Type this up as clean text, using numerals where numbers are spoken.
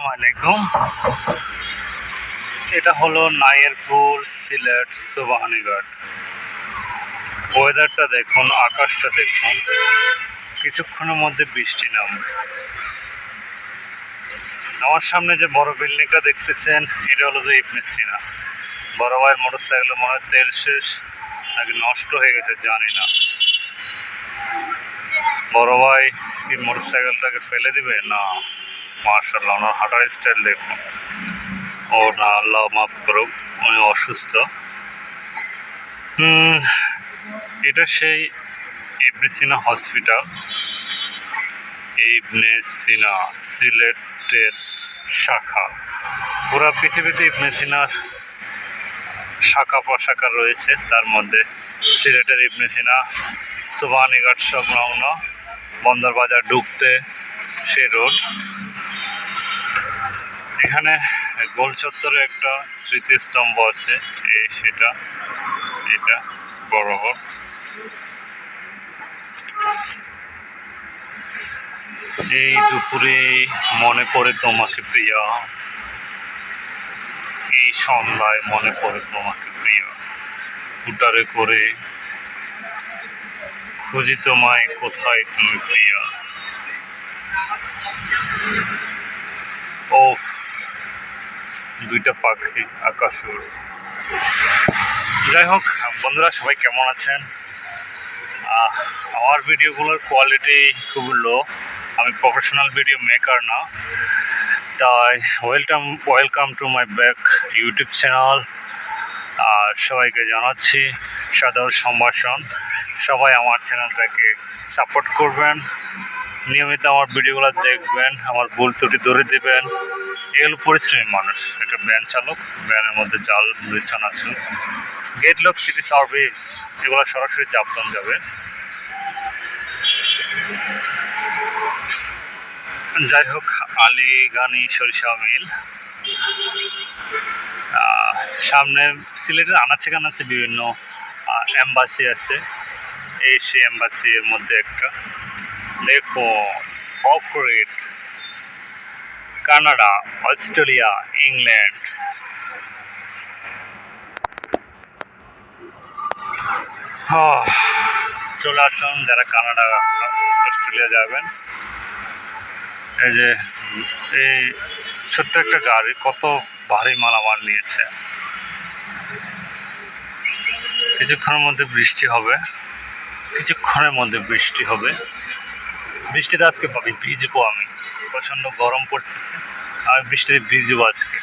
আলাইকুম। এটা হলো নায়েরপুর, সিলেট, সোবাহানিঘাট। ওয়েদারটা দেখুন, আকাশটা দেখুন, কিছুক্ষণের মধ্যে বৃষ্টি নামবে। আমার সামনে যে বড় বিল্ডিংটা দেখতেছেন, এটা হলো যে ইবনে সিনা। বড় ভাইয়ের মোটরসাইকেলে মনে হয় তেল শেষ নাকি নষ্ট হয়ে গেছে জানি না। বড় ভাই কি মোটরসাইকেলটাকে ফেলে দিবে? না, মাশাআল্লাহ, ওনার হাঁটার স্টাইল দেখুন। ও না, আল্লাহ মাফ করুক, উনি অসুস্থ। এটা সেই ইবনে সিনা হসপিটাল। ইবনে সিনা সিলেটের শাখা। পুরা পৃথিবীতে ইবনে সিনার শাখা প্রশাখা রয়েছে, তার মধ্যে সিলেটের ইবনে সিনা সোবাহানিঘাট সংলগ্ন বন্দর বাজার ঢুকতে সেই রোড। এখানে গোল চত্বরে একটা স্মৃতিস্তম্ভ আছে, সেটা এটা বরাবর। এই দুপুরে মনে পড়ে তোমাকে প্রিয়া, এই সন্ধ্যায় মনে পড়ে তোমাকে প্রিয়া, স্কুটারে করে খুঁজি তোমায়, কোথায় তুমি প্রিয়া। ও, দুইটা পাখি আকাশে উড়ে। যাই হোক বন্ধুরা, সবাই কেমন আছেন? আমার ভিডিওগুলোর কোয়ালিটি খুব লো, আমি প্রফেশনাল ভিডিও মেকার না, তাই welcome to my back YouTube channel. আর সবাইকে জানাচ্ছি সাদর সম্ভাষণ। সবাই আমার চ্যানেলটাকে সাপোর্ট করবেন, নিয়মিত আমার ভিডিওগুলো দেখবেন, আমার ভুল ত্রুটি ধরে দেবেন। এগুলো পরিশ্রমী মানুষ, একটা ভ্যান চালক, ভ্যানের মধ্যে জাল চানাচুর, গেট লক, সিটি সার্ভিস, এগুলো সরাসরি জাফলং যাবে। যাই হোক, আলীগানি সরিষা মিল, সামনে সিলেটের আনাচে কানাচে বিভিন্ন এম্বাসি আছে। এই সে এম্বাসি এর মধ্যে একটা দেখো, কর্পোরেট, কানাডা, অস্ট্রেলিয়া, ইংল্যান্ড। চলে আসুন যারা কানাডা, অস্ট্রেলিয়া যাবেন। এই যে এই ছোট্ট একটা গাড়ি কত ভারী মালামাল নিয়েছে। কিছুক্ষণের মধ্যে বৃষ্টি হবে, বৃষ্টিতে আজকে ভিজবো আমি, প্রচণ্ড গরম পড়তেছে, আমি বৃষ্টিতে ভিজবো আজকে।